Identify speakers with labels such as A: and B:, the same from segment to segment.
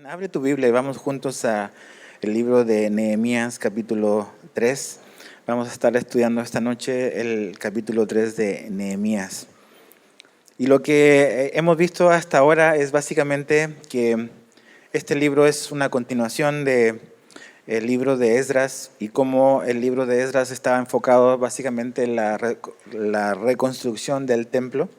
A: Abre tu Biblia y vamos juntos a el libro de Nehemías, capítulo 3. Vamos a estar estudiando esta noche el capítulo 3 de Nehemías. Y lo que hemos visto hasta ahora es básicamente que este libro es una continuación de el libro de Esdras y cómo el libro de Esdras estaba enfocado básicamente en la reconstrucción del templo.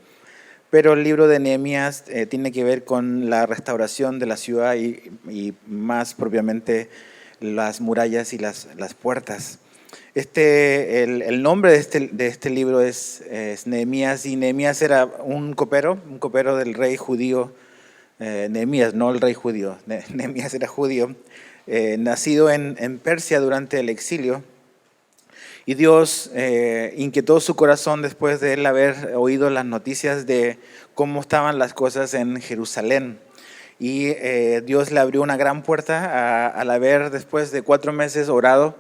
A: Pero el libro de Nehemías tiene que ver con la restauración de la ciudad y más propiamente las murallas y las puertas. El nombre de este libro es Nehemías, y Nehemías era un copero del rey judío. Nehemías, no el rey judío, Nehemías era judío, nacido en Persia durante el exilio. Y Dios inquietó su corazón después de él haber oído las noticias de cómo estaban las cosas en Jerusalén. Y Dios le abrió una gran puerta al haber, después de 4 meses, orado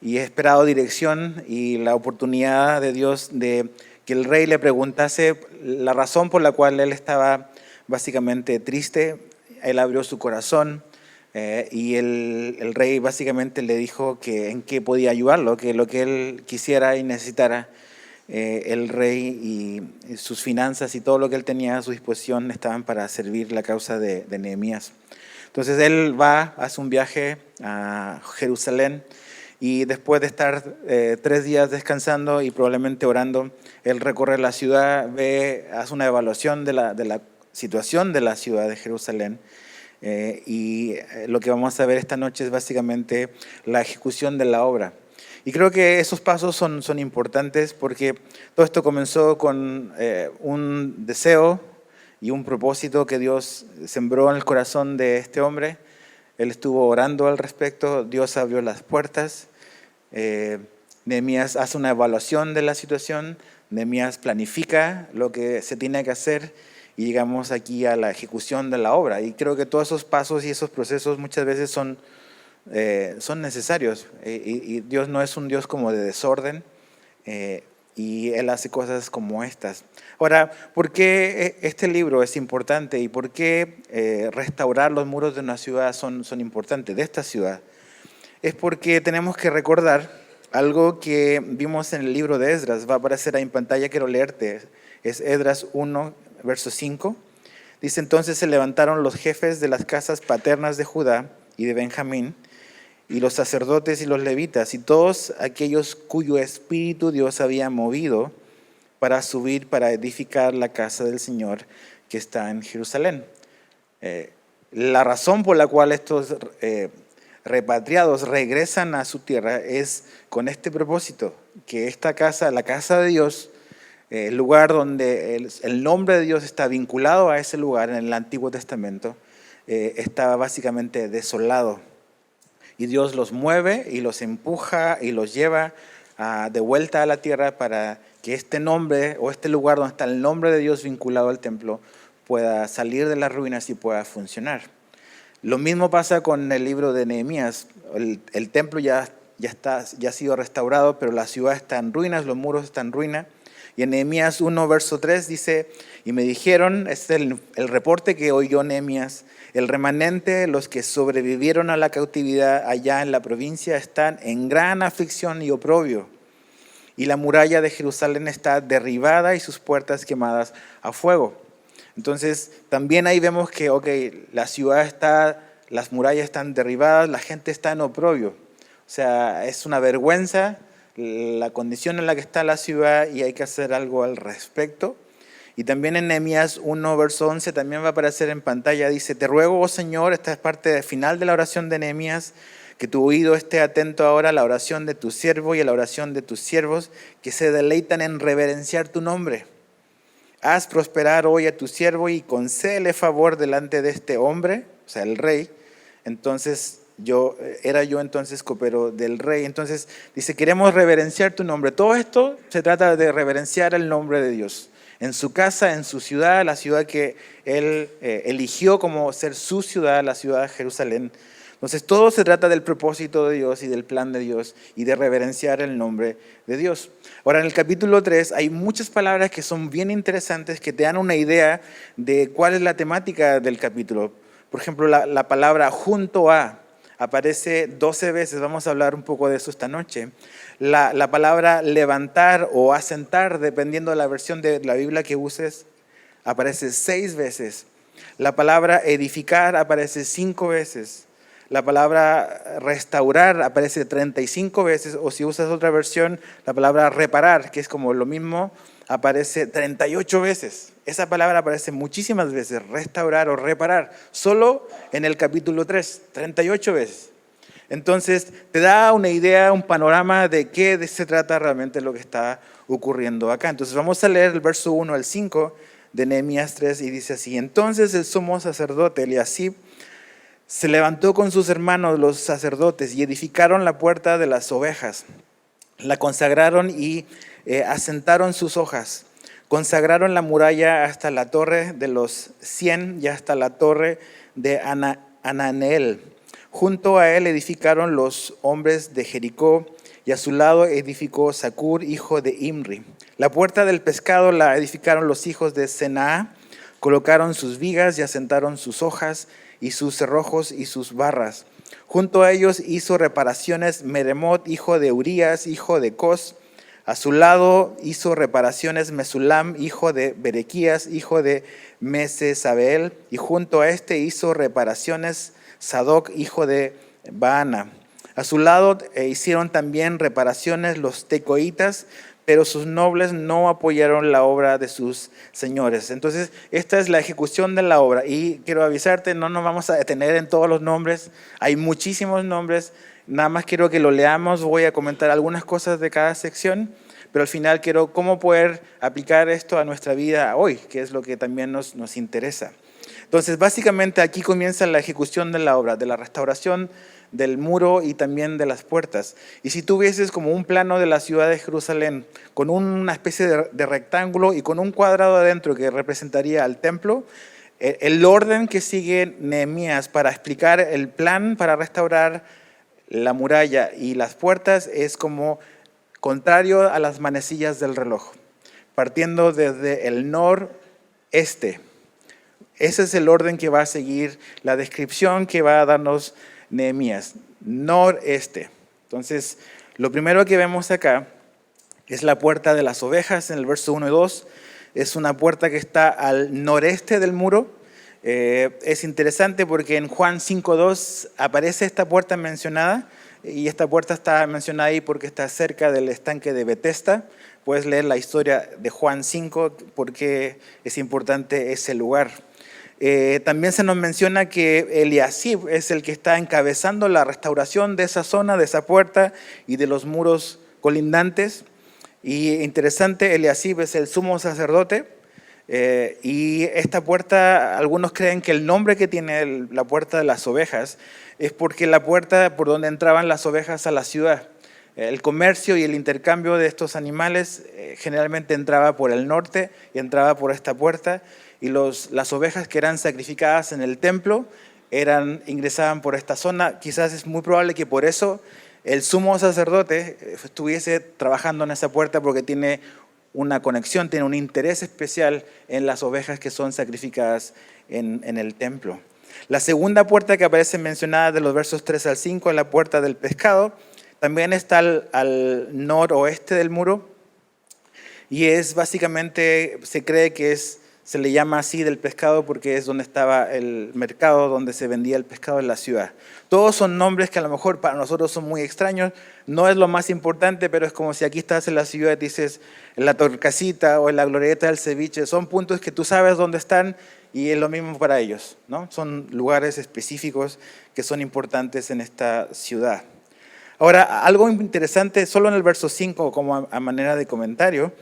A: y esperado dirección y la oportunidad de Dios de que el rey le preguntase la razón por la cual él estaba básicamente triste. Él abrió su corazón. Y el rey básicamente le dijo que en qué podía ayudarlo, que lo que él quisiera y necesitara, el rey y sus finanzas y todo lo que él tenía a su disposición estaban para servir la causa de Nehemías. Entonces él hace un viaje a Jerusalén y después de estar 3 días descansando y probablemente orando, él recorre la ciudad, hace una evaluación de la situación de la ciudad de Jerusalén. Y lo que vamos a ver esta noche es básicamente la ejecución de la obra. Y creo que esos pasos son importantes porque todo esto comenzó con un deseo y un propósito que Dios sembró en el corazón de este hombre. Él estuvo orando al respecto, Dios abrió las puertas. Nehemías hace una evaluación de la situación, Nehemías planifica lo que se tiene que hacer y llegamos aquí a la ejecución de la obra. Y creo que todos esos pasos y esos procesos muchas veces son necesarios. Y Dios no es un Dios como de desorden, y Él hace cosas como estas. Ahora, ¿por qué este libro es importante y por qué restaurar los muros de una ciudad son importantes, de esta ciudad? Es porque tenemos que recordar algo que vimos en el libro de Esdras. Va a aparecer ahí en pantalla, quiero leerte. Es Esdras 1, verso 5. Dice: entonces se levantaron los jefes de las casas paternas de Judá y de Benjamín, y los sacerdotes y los levitas, y todos aquellos cuyo espíritu Dios había movido para subir, para edificar la casa del Señor que está en Jerusalén. La razón por la cual estos repatriados regresan a su tierra es con este propósito, que esta casa, la casa de Dios, el lugar donde el nombre de Dios está vinculado a ese lugar en el Antiguo Testamento, estaba básicamente desolado. Y Dios los mueve y los empuja y los lleva de vuelta a la tierra para que este nombre o este lugar donde está el nombre de Dios vinculado al templo pueda salir de las ruinas y pueda funcionar. Lo mismo pasa con el libro de Nehemías. El templo ya ha sido restaurado, pero la ciudad está en ruinas, los muros están en ruina. Y en Nehemías 1, verso 3 dice: y me dijeron, este es el reporte que oyó Nehemías, el remanente, los que sobrevivieron a la cautividad allá en la provincia, están en gran aflicción y oprobio. Y la muralla de Jerusalén está derribada y sus puertas quemadas a fuego. Entonces, también ahí vemos que, la ciudad las murallas están derribadas, la gente está en oprobio. O sea, es una vergüenza la condición en la que está la ciudad y hay que hacer algo al respecto. Y también en Nehemías 1, verso 11, también va a aparecer en pantalla, dice: te ruego, oh Señor, esta es parte final de la oración de Nehemías, que tu oído esté atento ahora a la oración de tu siervo y a la oración de tus siervos, que se deleitan en reverenciar tu nombre. Haz prosperar hoy a tu siervo y concédele favor delante de este hombre, o sea, el rey. Entonces, era yo entonces copero del rey. Entonces dice: queremos reverenciar tu nombre. Todo esto se trata de reverenciar el nombre de Dios en su casa, en su ciudad, la ciudad que él eligió como ser su ciudad, la ciudad de Jerusalén. Entonces todo se trata del propósito de Dios y del plan de Dios y de reverenciar el nombre de Dios. Ahora, en el capítulo 3 hay muchas palabras que son bien interesantes, que te dan una idea de cuál es la temática del capítulo. Por ejemplo, la palabra junto a aparece 12 veces, vamos a hablar un poco de eso esta noche. La palabra levantar o asentar, dependiendo de la versión de la Biblia que uses, aparece 6 veces. La palabra edificar aparece 5 veces. La palabra restaurar aparece 35 veces, o si usas otra versión, la palabra reparar, que es como lo mismo, aparece 38 veces. Esa palabra aparece muchísimas veces, restaurar o reparar, solo en el capítulo 3, 38 veces. Entonces, te da una idea, un panorama de qué se trata realmente lo que está ocurriendo acá. Entonces, vamos a leer el verso 1 al 5 de Nehemías 3 y dice así: Entonces el sumo sacerdote Eliasib se levantó con sus hermanos los sacerdotes y edificaron la puerta de las ovejas. La consagraron y asentaron sus hojas. Consagraron la muralla hasta la torre de los 100 y hasta la torre de Ananeel. Junto a él edificaron los hombres de Jericó, y a su lado edificó Zacur, hijo de Imri. La puerta del pescado la edificaron los hijos de Senaa, colocaron sus vigas y asentaron sus hojas y sus cerrojos y sus barras. Junto a ellos hizo reparaciones Meremot, hijo de Urías, hijo de Cos. A su lado hizo reparaciones Mesulam, hijo de Berequías, hijo de Mesesabel. Y junto a este hizo reparaciones Sadoc, hijo de Baana. A su lado hicieron también reparaciones los tecoitas, pero sus nobles no apoyaron la obra de sus señores. Entonces, esta es la ejecución de la obra. Y quiero avisarte, no nos vamos a detener en todos los nombres. Hay muchísimos nombres. Nada más quiero que lo leamos. Voy a comentar algunas cosas de cada sección, pero al final quiero cómo poder aplicar esto a nuestra vida hoy, que es lo que también nos interesa. Entonces, básicamente aquí comienza la ejecución de la obra, de la restauración del muro y también de las puertas. Y si tú vieses como un plano de la ciudad de Jerusalén, con una especie de rectángulo y con un cuadrado adentro que representaría al templo, el orden que sigue Nehemías para explicar el plan para restaurar la muralla y las puertas es como contrario a las manecillas del reloj, partiendo desde el noreste. Ese es el orden que va a seguir la descripción que va a darnos Nehemías, noreste. Entonces, lo primero que vemos acá es la puerta de las ovejas en el verso 1 y 2. Es una puerta que está al noreste del muro. Es interesante porque en Juan 5:2 aparece esta puerta mencionada, y esta puerta está mencionada ahí porque está cerca del estanque de Betesda. Puedes leer la historia de Juan 5 porque es importante ese lugar. También se nos menciona que Eliasib es el que está encabezando la restauración de esa zona, de esa puerta y de los muros colindantes. Y interesante, Eliasib es el sumo sacerdote. Y esta puerta, algunos creen que el nombre que tiene la puerta de las ovejas es porque la puerta por donde entraban las ovejas a la ciudad. El comercio y el intercambio de estos animales generalmente entraba por el norte y entraba por esta puerta. Y las ovejas que eran sacrificadas en el templo ingresaban por esta zona. Quizás es muy probable que por eso el sumo sacerdote estuviese trabajando en esa puerta, porque tiene una conexión, tiene un interés especial en las ovejas que son sacrificadas en el templo. La segunda puerta que aparece mencionada de los versos 3 al 5 es la puerta del pescado. También está al noroeste del muro y es básicamente, se cree que se le llama así del pescado porque es donde estaba el mercado donde se vendía el pescado en la ciudad. Todos son nombres que a lo mejor para nosotros son muy extraños, no es lo más importante, pero es como si aquí estás en la ciudad y dices en la Torcasita o en la Glorieta del Ceviche, son puntos que tú sabes dónde están y es lo mismo para ellos, ¿no? Son lugares específicos que son importantes en esta ciudad. Ahora, algo interesante, solo en el verso 5 como a manera de comentario,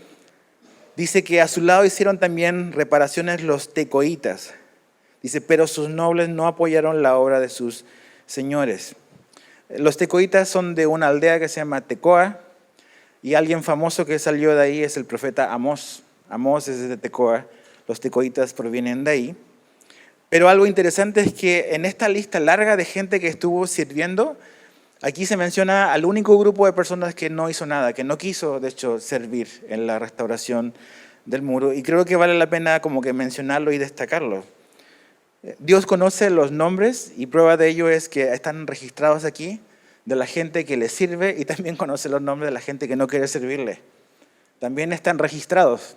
A: dice que a su lado hicieron también reparaciones los tecoitas. Dice, pero sus nobles no apoyaron la obra de sus señores. Los tecoitas son de una aldea que se llama Tecoa, y alguien famoso que salió de ahí es el profeta Amós. Amós es de Tecoa, los tecoitas provienen de ahí. Pero algo interesante es que en esta lista larga de gente que estuvo sirviendo, aquí se menciona al único grupo de personas que no hizo nada, que no quiso, de hecho, servir en la restauración del muro. Y creo que vale la pena como que mencionarlo y destacarlo. Dios conoce los nombres y prueba de ello es que están registrados aquí de la gente que le sirve y también conoce los nombres de la gente que no quiere servirle. También están registrados.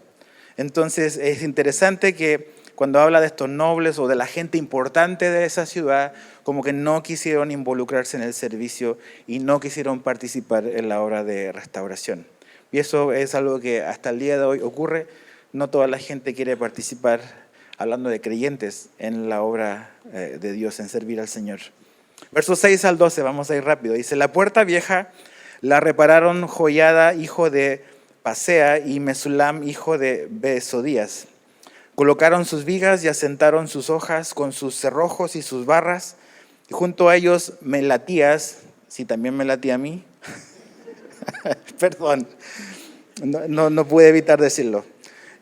A: Entonces es interesante que cuando habla de estos nobles o de la gente importante de esa ciudad, como que no quisieron involucrarse en el servicio y no quisieron participar en la obra de restauración. Y eso es algo que hasta el día de hoy ocurre. No toda la gente quiere participar, hablando de creyentes, en la obra de Dios, en servir al Señor. Versos 6 al 12, vamos a ir rápido. Dice, la puerta vieja la repararon Joiada, hijo de Pasea, y Mesulam, hijo de Besodías. Colocaron sus vigas y asentaron sus hojas con sus cerrojos y sus barras. Y junto a ellos Melatías, si también me latía a mí, perdón, no pude evitar decirlo.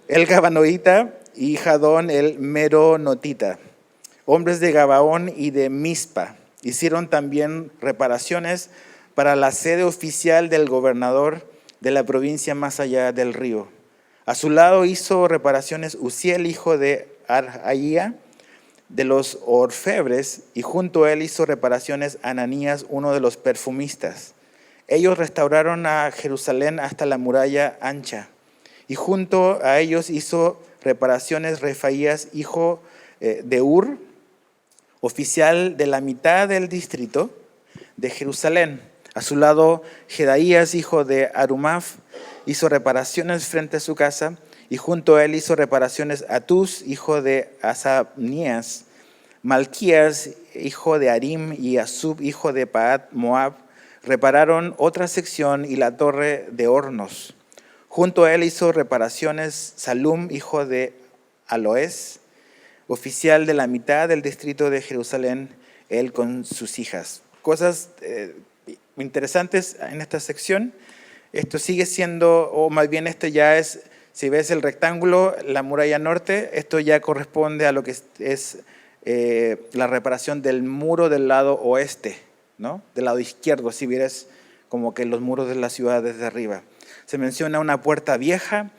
A: El Gabanoita y Jadón el Meronotita, hombres de Gabaón y de Mizpa, hicieron también reparaciones para la sede oficial del gobernador de la provincia más allá del río. A su lado hizo reparaciones Uziel, hijo de Arhaía, de los orfebres, y junto a él hizo reparaciones Ananías, uno de los perfumistas. Ellos restauraron a Jerusalén hasta la muralla ancha, y junto a ellos hizo reparaciones Refaías, hijo de Ur, oficial de la mitad del distrito de Jerusalén. A su lado, Jedaías, hijo de Arumaf, hizo reparaciones frente a su casa, y junto a él hizo reparaciones Atús, hijo de Asabnías, Malquías, hijo de Arim, y Asub, hijo de Paat Moab, repararon otra sección y la torre de hornos. Junto a él hizo reparaciones Salum, hijo de Aloés, oficial de la mitad del distrito de Jerusalén, él con sus hijas. Cosas interesantes en esta sección. Esto sigue siendo, o más bien esto ya es, si ves el rectángulo, la muralla norte, esto ya corresponde a lo que es la reparación del muro del lado oeste, ¿no? Del lado izquierdo, si vieres como que los muros de la ciudad desde arriba. Se menciona una puerta vieja,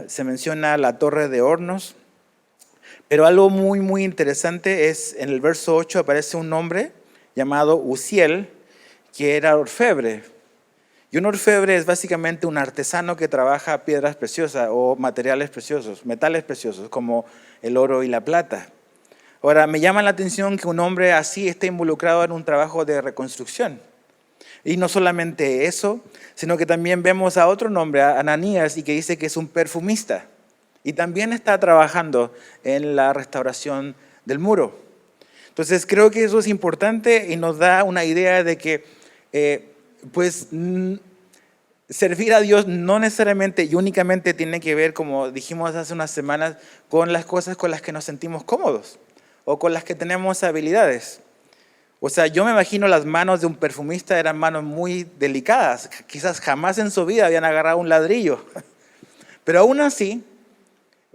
A: se menciona la torre de hornos, pero algo muy, muy interesante es, en el verso 8 aparece un hombre llamado Uziel, que era orfebre. Y un orfebre es básicamente un artesano que trabaja piedras preciosas o materiales preciosos, metales preciosos, como el oro y la plata. Ahora, me llama la atención que un hombre así esté involucrado en un trabajo de reconstrucción. Y no solamente eso, sino que también vemos a otro nombre, a Ananías, y que dice que es un perfumista. Y también está trabajando en la restauración del muro. Entonces creo que eso es importante y nos da una idea de que servir a Dios no necesariamente y únicamente tiene que ver, como dijimos hace unas semanas, con las cosas con las que nos sentimos cómodos o con las que tenemos habilidades. O sea, yo me imagino las manos de un perfumista eran manos muy delicadas, quizás jamás en su vida habían agarrado un ladrillo. Pero aún así,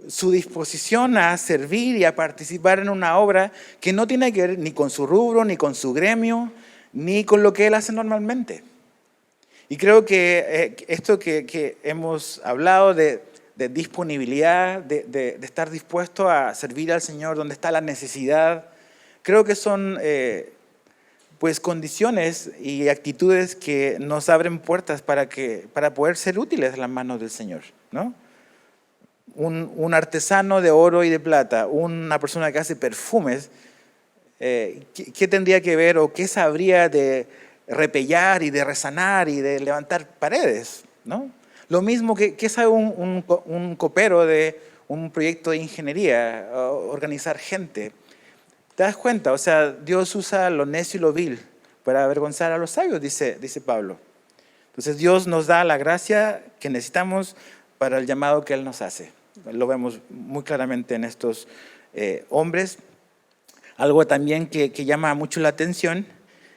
A: su disposición a servir y a participar en una obra que no tiene que ver ni con su rubro, ni con su gremio, ni con lo que él hace normalmente. Y creo que esto que hemos hablado de disponibilidad, de estar dispuesto a servir al Señor donde está la necesidad, creo que son condiciones y actitudes que nos abren puertas para poder ser útiles en las manos del Señor, ¿no? Un artesano de oro y de plata, una persona que hace perfumes, ¿qué tendría que ver o qué sabría de repellar y de resanar y de levantar paredes, ¿no? Lo mismo que sabe un copero de un proyecto de ingeniería, organizar gente. ¿Te das cuenta? O sea, Dios usa lo necio y lo vil para avergonzar a los sabios, dice Pablo. Entonces Dios nos da la gracia que necesitamos para el llamado que Él nos hace. Lo vemos muy claramente en estos hombres. Algo también que llama mucho la atención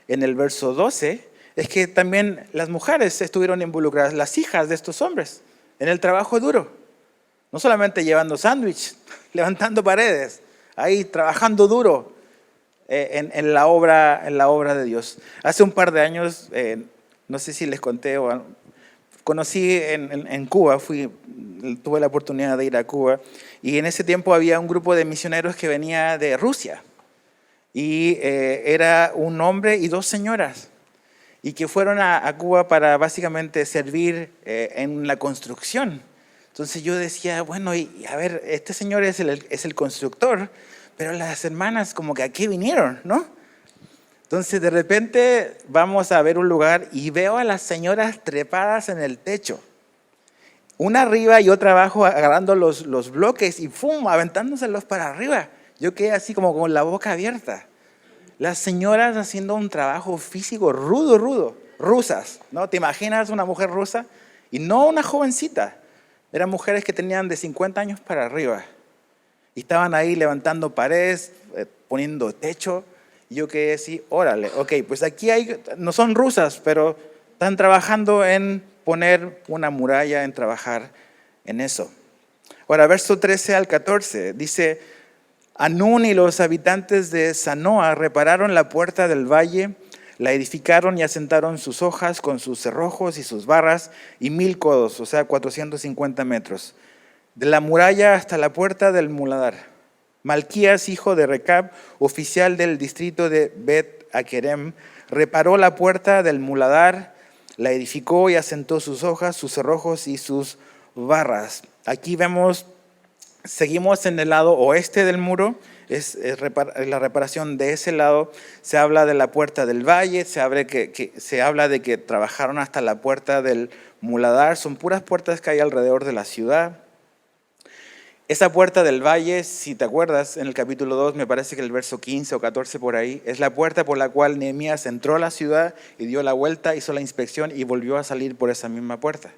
A: en el verso 12 es que también las mujeres estuvieron involucradas, las hijas de estos hombres, en el trabajo duro. No solamente llevando sándwich, levantando paredes, ahí trabajando duro en la obra de Dios. Hace un par de años, no sé si les conté, conocí en Cuba, tuve la oportunidad de ir a Cuba, y en ese tiempo había un grupo de misioneros que venía de Rusia. Y era un hombre y dos señoras, y que fueron a Cuba para básicamente servir en la construcción. Entonces yo decía, bueno, y a ver, este señor es el constructor, pero las hermanas como que aquí vinieron, ¿no? Entonces de repente vamos a ver un lugar y veo a las señoras trepadas en el techo. Una arriba y otra abajo agarrando los bloques y ¡fum!, aventándoselos para arriba. Yo quedé así como con la boca abierta. Las señoras haciendo un trabajo físico rudo, rusas, ¿no? ¿Te imaginas una mujer rusa? Y no una jovencita. Eran mujeres que tenían de 50 años para arriba. Y estaban ahí levantando paredes, poniendo techo. Y yo quedé así, órale, ok, pues aquí no son rusas, pero están trabajando en poner una muralla, en trabajar en eso. Ahora, verso 13 al 14, dice: Anún y los habitantes de Zanoa repararon la puerta del valle, la edificaron y asentaron sus hojas con sus cerrojos y sus barras y 1000 codos, o sea, 450 metros, de la muralla hasta la puerta del muladar. Malquías, hijo de Recab, oficial del distrito de Bet-Akerem, reparó la puerta del muladar, la edificó y asentó sus hojas, sus cerrojos y sus barras. Aquí seguimos en el lado oeste del muro, es la reparación de ese lado. Se habla de la puerta del valle, se habla de que trabajaron hasta la puerta del muladar. Son puras puertas que hay alrededor de la ciudad. Esa puerta del valle, si te acuerdas, en el capítulo 2, me parece que el verso 15 o 14 por ahí, es la puerta por la cual Nehemías entró a la ciudad y dio la vuelta, hizo la inspección y volvió a salir por esa misma puerta.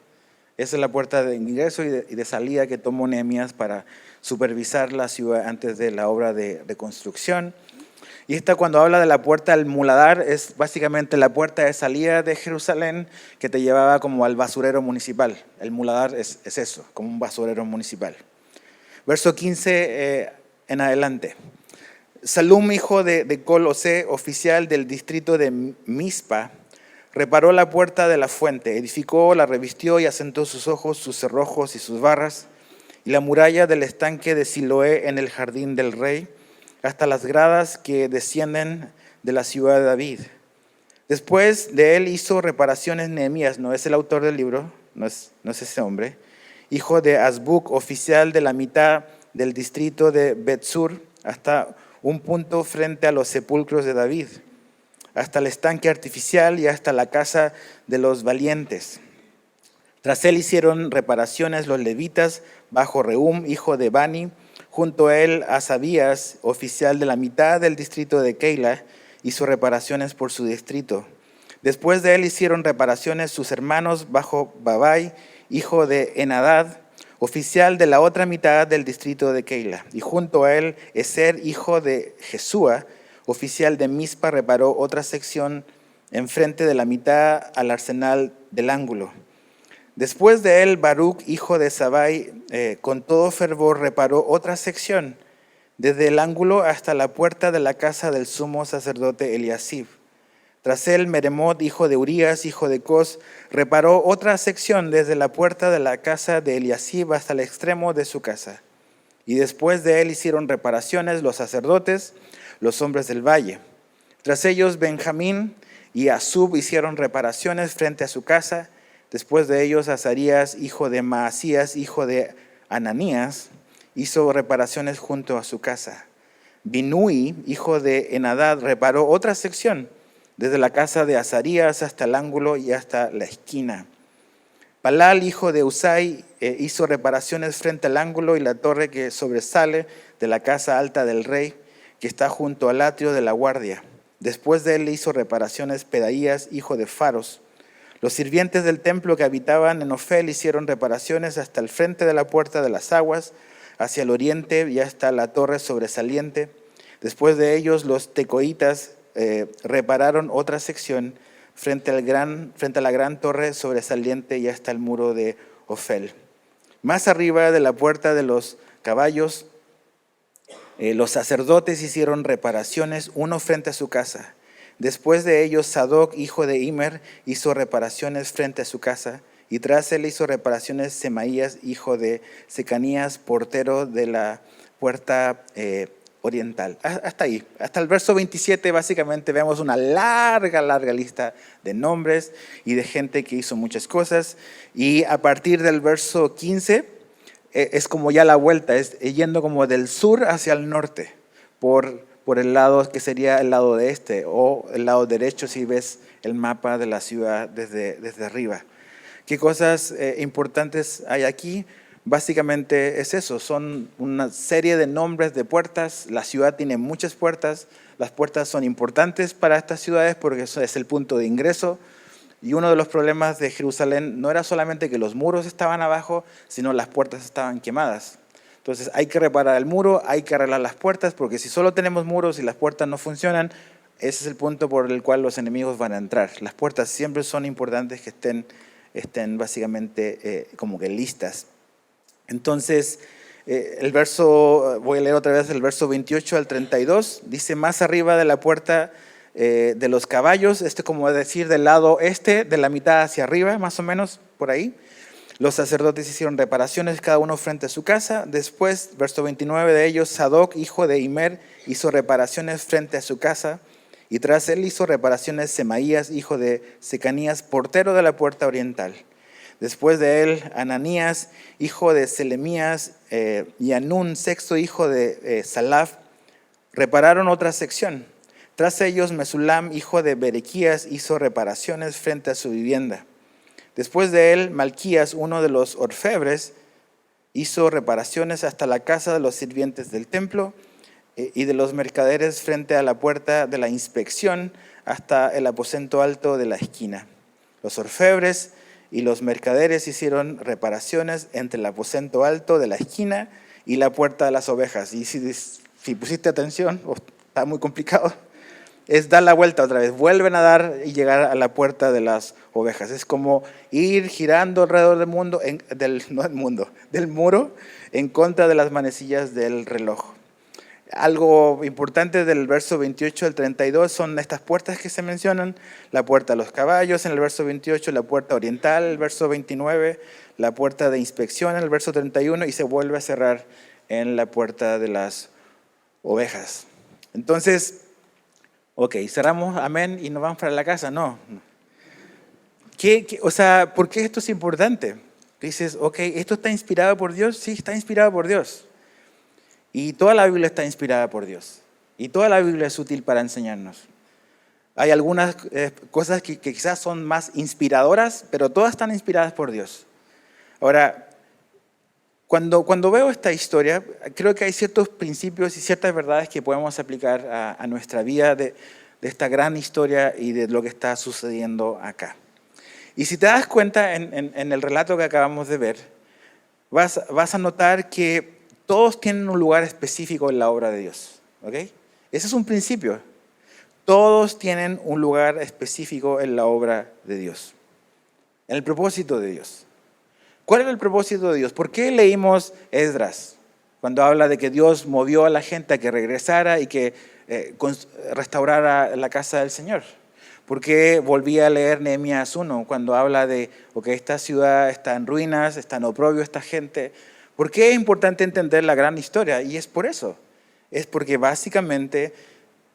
A: Esa es la puerta de ingreso y de salida que tomó Nehemías para supervisar la ciudad antes de la obra de construcción. Y esta, cuando habla de la puerta del muladar, es básicamente la puerta de salida de Jerusalén que te llevaba como al basurero municipal. El muladar es eso, como un basurero municipal. Verso 15 en adelante. Salum, hijo de Col-Ose, oficial del distrito de Mizpa, reparó la puerta de la fuente, edificó, la revistió y asentó sus ojos, sus cerrojos y sus barras, y la muralla del estanque de Siloé en el jardín del rey, hasta las gradas que descienden de la ciudad de David. Después de él hizo reparaciones Nehemías, no es el autor del libro, no es ese hombre, hijo de Azbuk, oficial de la mitad del distrito de Betsur, hasta un punto frente a los sepulcros de David, hasta el estanque artificial y hasta la casa de los valientes. Tras él hicieron reparaciones los levitas bajo Rehum, hijo de Bani, junto a él Asabías, oficial de la mitad del distrito de Keila, hizo reparaciones por su distrito. Después de él hicieron reparaciones sus hermanos bajo Babai, hijo de Enadad, oficial de la otra mitad del distrito de Keila. Y junto a él Eser, hijo de Jesúa, oficial de Mizpa, reparó otra sección enfrente de la mitad al arsenal del ángulo. Después de él, Baruch, hijo de Sabai, con todo fervor reparó otra sección, desde el ángulo hasta la puerta de la casa del sumo sacerdote Eliasib. Tras él, Meremot, hijo de Urías, hijo de Cos, reparó otra sección desde la puerta de la casa de Eliasib hasta el extremo de su casa. Y después de él hicieron reparaciones los sacerdotes, los hombres del valle. Tras ellos, Benjamín y Asub hicieron reparaciones frente a su casa. Después de ellos, Azarías, hijo de Maasías, hijo de Ananías, hizo reparaciones junto a su casa. Binui, hijo de Enadad, reparó otra sección, desde la casa de Azarías hasta el ángulo y hasta la esquina. Palal, hijo de Usai, hizo reparaciones frente al ángulo y la torre que sobresale de la casa alta del rey, que está junto al atrio de la guardia. Después de él hizo reparaciones Pedaías, hijo de Faros. Los sirvientes del templo que habitaban en Ofel hicieron reparaciones hasta el frente de la puerta de las aguas, hacia el oriente y hasta la torre sobresaliente. Después de ellos, los tecoitas repararon otra sección frente a la gran torre sobresaliente y hasta el muro de Ofel. Más arriba de la puerta de los caballos, los sacerdotes hicieron reparaciones, uno frente a su casa. Después de ellos, Sadoc, hijo de Imer, hizo reparaciones frente a su casa, y tras él hizo reparaciones Semaías, hijo de Secanías, portero de la puerta oriental. Hasta ahí, hasta el verso 27 básicamente vemos una larga lista de nombres y de gente que hizo muchas cosas. Y a partir del verso 15 es como ya la vuelta, es yendo como del sur hacia el norte, por el lado que sería el lado de este o el lado derecho si ves el mapa de la ciudad desde arriba. ¿Qué cosas importantes hay aquí? Básicamente es eso, son una serie de nombres de puertas. La ciudad tiene muchas puertas, las puertas son importantes para estas ciudades porque eso es el punto de ingreso. Y uno de los problemas de Jerusalén no era solamente que los muros estaban abajo, sino las puertas estaban quemadas. Entonces hay que reparar el muro, hay que arreglar las puertas, porque si solo tenemos muros y las puertas no funcionan, ese es el punto por el cual los enemigos van a entrar. Las puertas siempre son importantes que estén básicamente como que listas. Entonces, voy a leer otra vez el verso 28 al 32, dice: más arriba de la puerta de los caballos, como decir del lado este, de la mitad hacia arriba, más o menos, por ahí. Los sacerdotes hicieron reparaciones, cada uno frente a su casa. Después, verso 29 de ellos, Sadoc, hijo de Imer, hizo reparaciones frente a su casa. Y tras él hizo reparaciones Semaías, hijo de Secanías, portero de la puerta oriental. Después de él, Ananías, hijo de Selemías, y Anún, sexto hijo de Salaf, repararon otra sección. Tras ellos, Mesulam, hijo de Berequías, hizo reparaciones frente a su vivienda. Después de él, Malquías, uno de los orfebres, hizo reparaciones hasta la casa de los sirvientes del templo y de los mercaderes frente a la puerta de la inspección hasta el aposento alto de la esquina. Los orfebres y los mercaderes hicieron reparaciones entre el aposento alto de la esquina y la puerta de las ovejas. Y si pusiste atención, está muy complicado, es dar la vuelta otra vez, vuelven a dar y llegar a la puerta de las ovejas. Es como ir girando alrededor del muro en contra de las manecillas del reloj. Algo importante del verso 28 al 32 son estas puertas que se mencionan: la puerta de los caballos en el verso 28, la puerta oriental en el verso 29, la puerta de inspección en el verso 31 y se vuelve a cerrar en la puerta de las ovejas. Entonces, ok, cerramos, amén, y nos vamos para la casa. No. ¿Por qué esto es importante? Dices, ok, ¿esto está inspirado por Dios? Sí, está inspirado por Dios. Y toda la Biblia está inspirada por Dios. Y toda la Biblia es útil para enseñarnos. Hay algunas cosas que quizás son más inspiradoras, pero todas están inspiradas por Dios. Ahora, cuando veo esta historia, creo que hay ciertos principios y ciertas verdades que podemos aplicar a nuestra vida de esta gran historia y de lo que está sucediendo acá. Y si te das cuenta en el relato que acabamos de ver, vas a notar que todos tienen un lugar específico en la obra de Dios. ¿Okay? Ese es un principio. Todos tienen un lugar específico en la obra de Dios, en el propósito de Dios. ¿Cuál era el propósito de Dios? ¿Por qué leímos Esdras cuando habla de que Dios movió a la gente a que regresara y que restaurara la casa del Señor? ¿Por qué volví a leer Nehemías 1 cuando habla de que esta ciudad está en ruinas, está en oprobio esta gente? ¿Por qué es importante entender la gran historia? Y es por eso. Es porque básicamente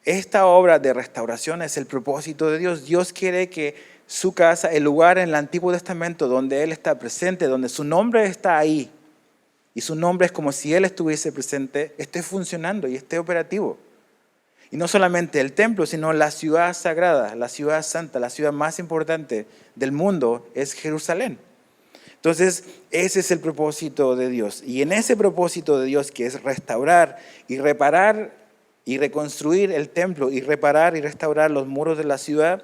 A: esta obra de restauración es el propósito de Dios. Dios quiere que su casa, el lugar en el Antiguo Testamento donde Él está presente, donde su nombre está ahí, y su nombre es como si Él estuviese presente, esté funcionando y esté operativo. Y no solamente el templo, sino la ciudad sagrada, la ciudad santa, la ciudad más importante del mundo es Jerusalén. Entonces, ese es el propósito de Dios. Y en ese propósito de Dios, que es restaurar y reparar y reconstruir el templo y reparar y restaurar los muros de la ciudad,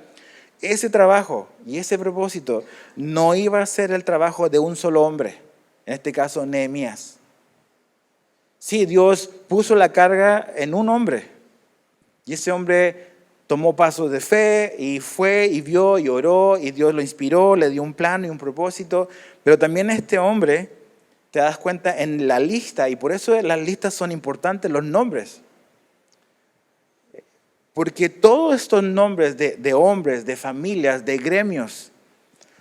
A: ese trabajo y ese propósito no iba a ser el trabajo de un solo hombre, en este caso Nehemías. Sí, Dios puso la carga en un hombre y ese hombre tomó pasos de fe y fue y vio y oró y Dios lo inspiró, le dio un plan y un propósito. Pero también este hombre, te das cuenta en la lista, y por eso las listas son importantes, los nombres. Porque todos estos nombres de hombres, de familias, de gremios,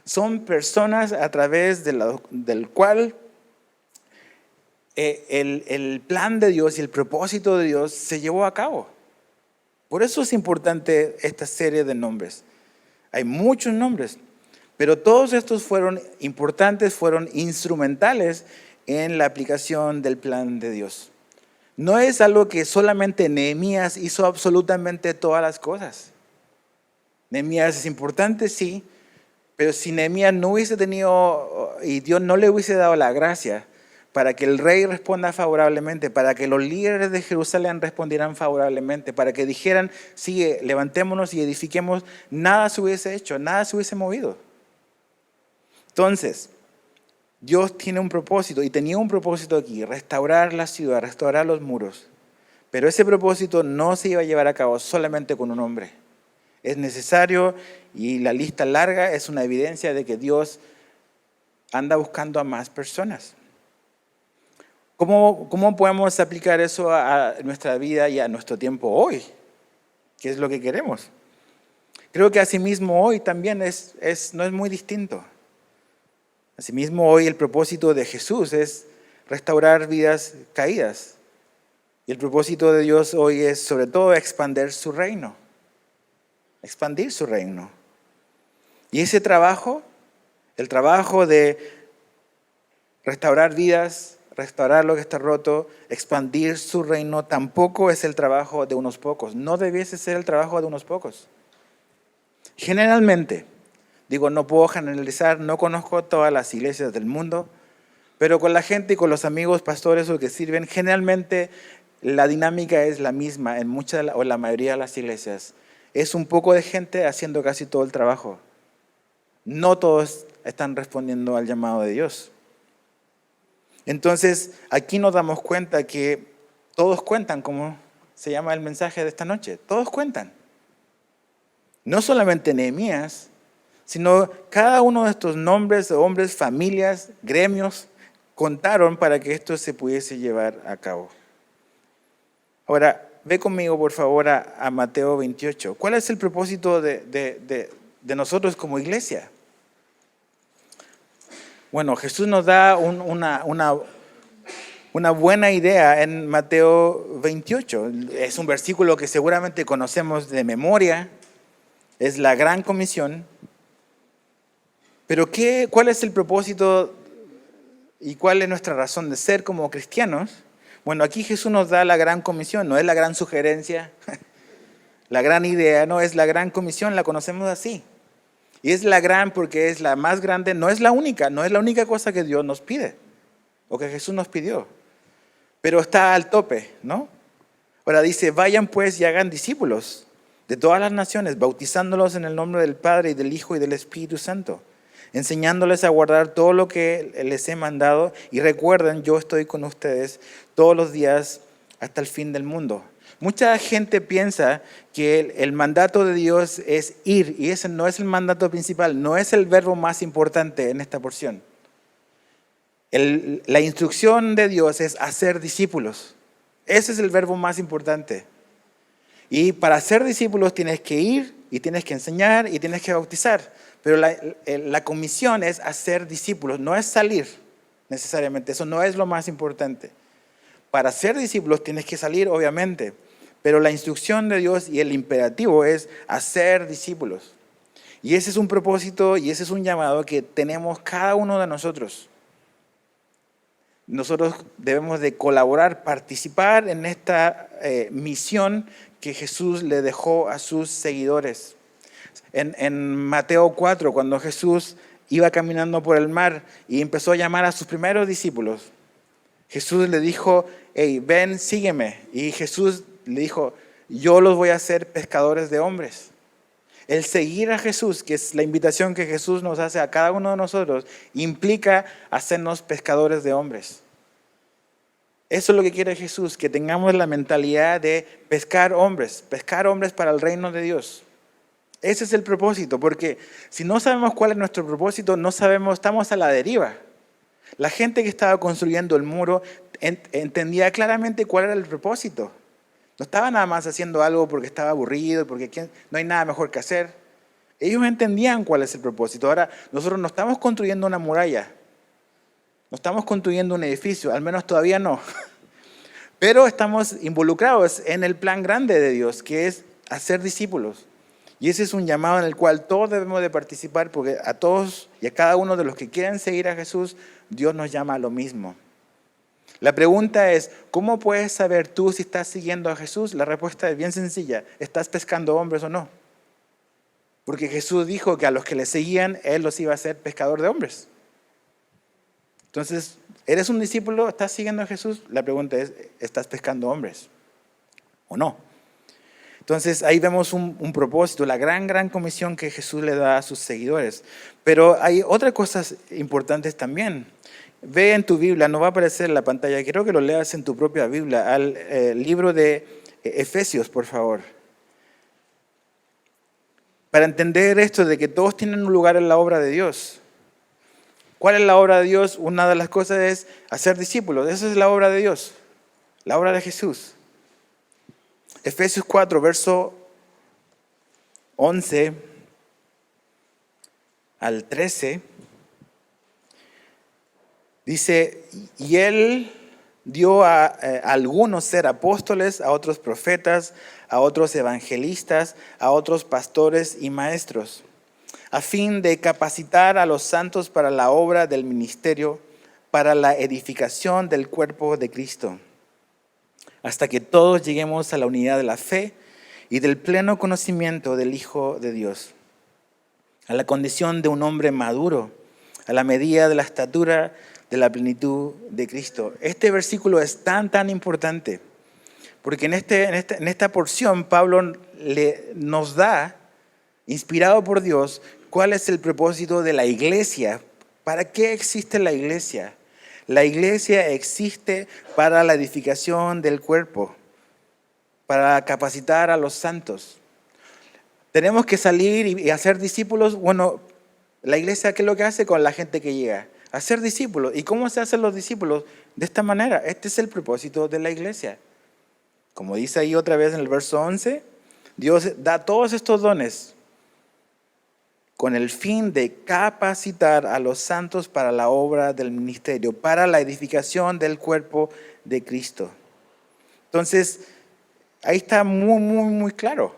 A: son personas a través del cual el plan de Dios y el propósito de Dios se llevó a cabo. Por eso es importante esta serie de nombres. Hay muchos nombres, pero todos estos fueron importantes, fueron instrumentales en la aplicación del plan de Dios. No es algo que solamente Nehemías hizo absolutamente todas las cosas. Nehemías es importante, sí, pero si Nehemías no hubiese tenido y Dios no le hubiese dado la gracia para que el rey responda favorablemente, para que los líderes de Jerusalén respondieran favorablemente, para que dijeran, sí, levantémonos y edifiquemos, nada se hubiese hecho, nada se hubiese movido. Entonces, Dios tiene un propósito y tenía un propósito aquí, restaurar la ciudad, restaurar los muros. Pero ese propósito no se iba a llevar a cabo solamente con un hombre. Es necesario, y la lista larga es una evidencia de que Dios anda buscando a más personas. ¿Cómo podemos aplicar eso a nuestra vida y a nuestro tiempo hoy? ¿Qué es lo que queremos? Creo que asimismo hoy también no es muy distinto. Asimismo hoy el propósito de Jesús es restaurar vidas caídas. Y el propósito de Dios hoy es sobre todo expandir su reino. Expandir su reino. Y ese trabajo, el trabajo de restaurar vidas, restaurar lo que está roto, expandir su reino, tampoco es el trabajo de unos pocos. No debiese ser el trabajo de unos pocos. Generalmente, no puedo generalizar, no conozco todas las iglesias del mundo, pero con la gente y con los amigos pastores o que sirven, generalmente la dinámica es la misma en muchas o la mayoría de las iglesias. Es un poco de gente haciendo casi todo el trabajo. No todos están respondiendo al llamado de Dios. Entonces, aquí nos damos cuenta que todos cuentan, como se llama el mensaje de esta noche. Todos cuentan. No solamente Nehemías, sino cada uno de estos nombres, hombres, familias, gremios, contaron para que esto se pudiese llevar a cabo. Ahora, ve conmigo por favor a Mateo 28. ¿Cuál es el propósito de nosotros como iglesia? Bueno, Jesús nos da una buena idea en Mateo 28. Es un versículo que seguramente conocemos de memoria. Es la gran comisión. Pero ¿cuál es el propósito y cuál es nuestra razón de ser como cristianos? Bueno, aquí Jesús nos da la gran comisión, no es la gran sugerencia, la gran idea, no, es la gran comisión, la conocemos así. Y es la gran porque es la más grande, no es la única cosa que Dios nos pide o que Jesús nos pidió. Pero está al tope, ¿no? Ahora dice, vayan pues y hagan discípulos de todas las naciones, bautizándolos en el nombre del Padre y del Hijo y del Espíritu Santo, enseñándoles a guardar todo lo que les he mandado, y recuerden, yo estoy con ustedes todos los días hasta el fin del mundo. Mucha gente piensa que el mandato de Dios es ir, y ese no es el mandato principal, no es el verbo más importante en esta porción. La instrucción de Dios es hacer discípulos. Ese es el verbo más importante. Y para hacer discípulos tienes que ir, y tienes que enseñar, y tienes que bautizar. Pero la comisión es hacer discípulos, no es salir necesariamente. Eso no es lo más importante. Para ser discípulos tienes que salir, obviamente. Pero la instrucción de Dios y el imperativo es hacer discípulos. Y ese es un propósito y ese es un llamado que tenemos cada uno de nosotros. Nosotros debemos de colaborar, participar en esta misión que Jesús le dejó a sus seguidores. En Mateo 4, cuando Jesús iba caminando por el mar y empezó a llamar a sus primeros discípulos, Jesús le dijo, hey, ven, sígueme. Y Jesús le dijo, yo los voy a hacer pescadores de hombres. El seguir a Jesús, que es la invitación que Jesús nos hace a cada uno de nosotros, implica hacernos pescadores de hombres. Eso es lo que quiere Jesús, que tengamos la mentalidad de pescar hombres para el reino de Dios. Ese es el propósito, porque si no sabemos cuál es nuestro propósito, no sabemos, estamos a la deriva. La gente que estaba construyendo el muro entendía claramente cuál era el propósito. No estaba nada más haciendo algo porque estaba aburrido, porque no hay nada mejor que hacer. Ellos entendían cuál es el propósito. Ahora, nosotros no estamos construyendo una muralla. No estamos construyendo un edificio, al menos todavía no. Pero estamos involucrados en el plan grande de Dios, que es hacer discípulos. Y ese es un llamado en el cual todos debemos de participar, porque a todos y a cada uno de los que quieren seguir a Jesús, Dios nos llama a lo mismo. La pregunta es, ¿cómo puedes saber tú si estás siguiendo a Jesús? La respuesta es bien sencilla, ¿estás pescando hombres o no? Porque Jesús dijo que a los que le seguían, Él los iba a hacer pescador de hombres. Entonces, ¿eres un discípulo? ¿Estás siguiendo a Jesús? La pregunta es, ¿estás pescando hombres o no? Entonces, ahí vemos un propósito, la gran comisión que Jesús le da a sus seguidores. Pero hay otras cosas importantes también. Ve en tu Biblia, no va a aparecer en la pantalla, quiero que lo leas en tu propia Biblia, al libro de Efesios, por favor. Para entender esto de que todos tienen un lugar en la obra de Dios. ¿Cuál es la obra de Dios? Una de las cosas es hacer discípulos. Esa es la obra de Dios, la obra de Jesús. Efesios 4, verso 11 al 13, dice, y Él dio a algunos ser apóstoles, a otros profetas, a otros evangelistas, a otros pastores y maestros, a fin de capacitar a los santos para la obra del ministerio, para la edificación del cuerpo de Cristo, hasta que todos lleguemos a la unidad de la fe y del pleno conocimiento del Hijo de Dios, a la condición de un hombre maduro, a la medida de la estatura de la plenitud de Cristo. Este versículo es tan importante, porque en esta porción Pablo nos da, inspirado por Dios, cuál es el propósito de la iglesia. ¿Para qué existe la iglesia? La iglesia existe para la edificación del cuerpo, para capacitar a los santos. Tenemos que salir y hacer discípulos. Bueno, la iglesia, ¿qué es lo que hace con la gente que llega? Hacer discípulos. ¿Y cómo se hacen los discípulos? De esta manera. Este es el propósito de la iglesia. Como dice ahí otra vez en el verso 11, Dios da todos estos dones con el fin de capacitar a los santos para la obra del ministerio, para la edificación del cuerpo de Cristo. Entonces, ahí está muy claro.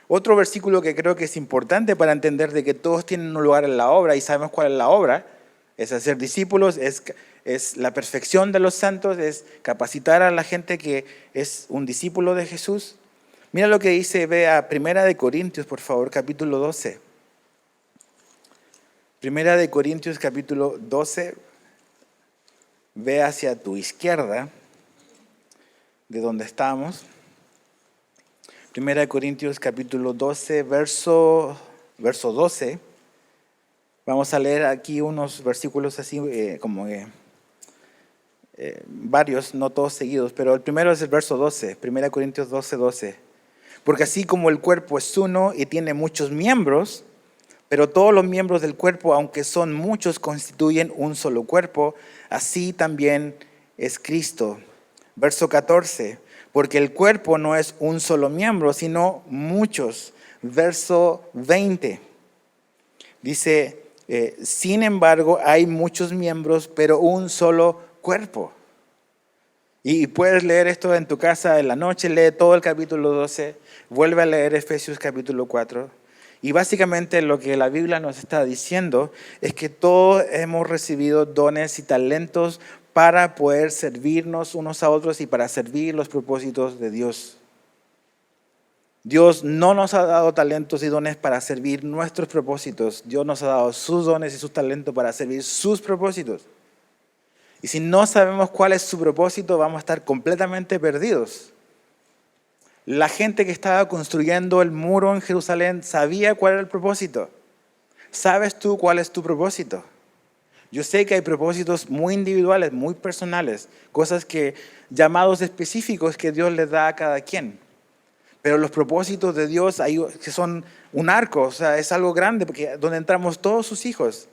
A: Otro versículo que creo que es importante para entender de que todos tienen un lugar en la obra y sabemos cuál es la obra, es hacer discípulos, es la perfección de los santos, es capacitar a la gente que es un discípulo de Jesús. Mira lo que dice, ve a 1 Corintios, por favor, capítulo 12. 1 Corintios, capítulo 12, ve hacia tu izquierda, de donde estamos. 1 Corintios, capítulo 12, verso 12. Vamos a leer aquí unos versículos así, varios, no todos seguidos, pero el primero es el verso 12, 1 Corintios 12, 12. Porque así como el cuerpo es uno y tiene muchos miembros, pero todos los miembros del cuerpo, aunque son muchos, constituyen un solo cuerpo, así también es Cristo. Verso 14, porque el cuerpo no es un solo miembro, sino muchos. Verso 20, dice, sin embargo, hay muchos miembros, pero un solo cuerpo. Y puedes leer esto en tu casa en la noche, lee todo el capítulo 12, vuelve a leer Efesios capítulo 4. Y básicamente lo que la Biblia nos está diciendo es que todos hemos recibido dones y talentos para poder servirnos unos a otros y para servir los propósitos de Dios. Dios no nos ha dado talentos y dones para servir nuestros propósitos. Dios nos ha dado sus dones y sus talentos para servir sus propósitos. Y si no sabemos cuál es su propósito, vamos a estar completamente perdidos. La gente que estaba construyendo el muro en Jerusalén sabía cuál era el propósito. ¿Sabes tú cuál es tu propósito? Yo sé que hay propósitos muy individuales, muy personales, cosas llamados específicos que Dios les da a cada quien. Pero los propósitos de Dios que son un arco, o sea, es algo grande porque donde entramos todos sus hijos.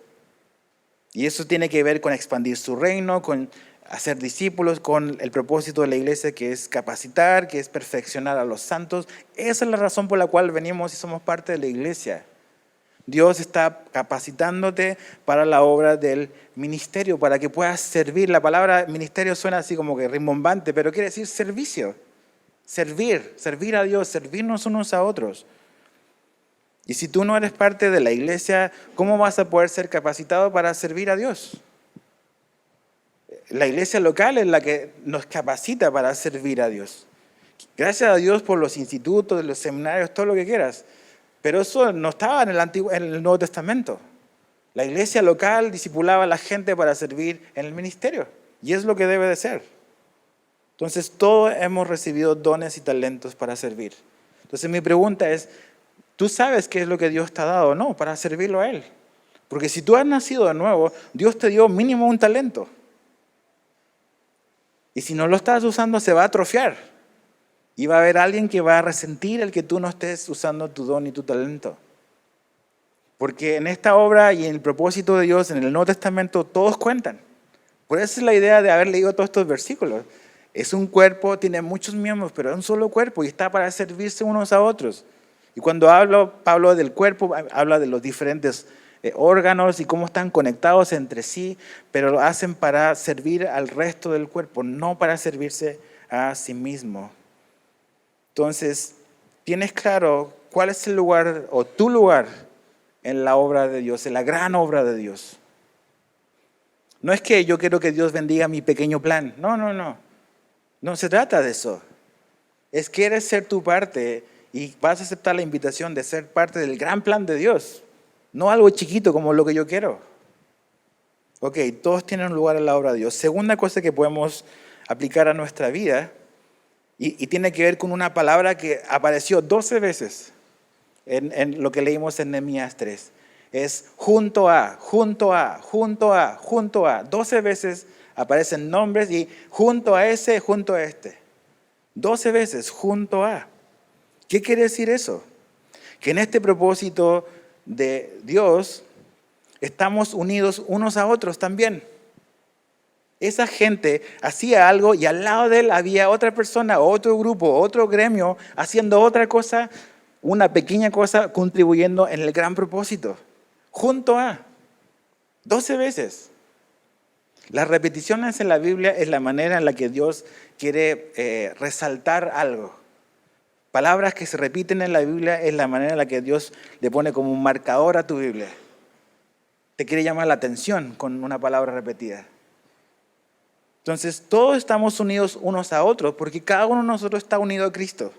A: Y eso tiene que ver con expandir su reino, con hacer discípulos, con el propósito de la iglesia que es capacitar, que es perfeccionar a los santos. Esa es la razón por la cual venimos y somos parte de la iglesia. Dios está capacitándote para la obra del ministerio, para que puedas servir. La palabra ministerio suena así como que rimbombante, pero quiere decir servicio. Servir a Dios, servirnos unos a otros. Y si tú no eres parte de la iglesia, ¿cómo vas a poder ser capacitado para servir a Dios? La iglesia local es la que nos capacita para servir a Dios. Gracias a Dios por los institutos, los seminarios, todo lo que quieras. Pero eso no estaba en el Nuevo Testamento. La iglesia local discipulaba a la gente para servir en el ministerio. Y es lo que debe de ser. Entonces, todos hemos recibido dones y talentos para servir. Entonces, mi pregunta es, ¿tú sabes qué es lo que Dios te ha dado o no para servirlo a Él? Porque si tú has nacido de nuevo, Dios te dio mínimo un talento. Y si no lo estás usando, se va a atrofiar. Y va a haber alguien que va a resentir el que tú no estés usando tu don y tu talento. Porque en esta obra y en el propósito de Dios, en el Nuevo Testamento, todos cuentan. Por eso es la idea de haber leído todos estos versículos. Es un cuerpo, tiene muchos miembros, pero es un solo cuerpo y está para servirse unos a otros. Y cuando Pablo del cuerpo, habla de los diferentes órganos y cómo están conectados entre sí, pero lo hacen para servir al resto del cuerpo, no para servirse a sí mismo. Entonces, ¿tienes claro cuál es el lugar o tu lugar en la obra de Dios, en la gran obra de Dios? No es que yo quiero que Dios bendiga mi pequeño plan. No. No se trata de eso. Es que quieres ser tu parte y vas a aceptar la invitación de ser parte del gran plan de Dios. No algo chiquito como lo que yo quiero. Ok, todos tienen un lugar en la obra de Dios. Segunda cosa que podemos aplicar a nuestra vida y tiene que ver con una palabra que apareció 12 veces en lo que leímos en Nehemías 3. Es junto a. 12 veces aparecen nombres y junto a ese, junto a este. 12 veces junto a. ¿Qué quiere decir eso? Que en este propósito de Dios estamos unidos unos a otros también. Esa gente hacía algo y al lado de él había otra persona, otro grupo, otro gremio haciendo otra cosa, una pequeña cosa contribuyendo en el gran propósito. Junto a. 12 veces. Las repeticiones en la Biblia es la manera en la que Dios quiere resaltar algo. Palabras que se repiten en la Biblia es la manera en la que Dios le pone como un marcador a tu Biblia. Te quiere llamar la atención con una palabra repetida. Entonces, todos estamos unidos unos a otros porque cada uno de nosotros está unido a Cristo.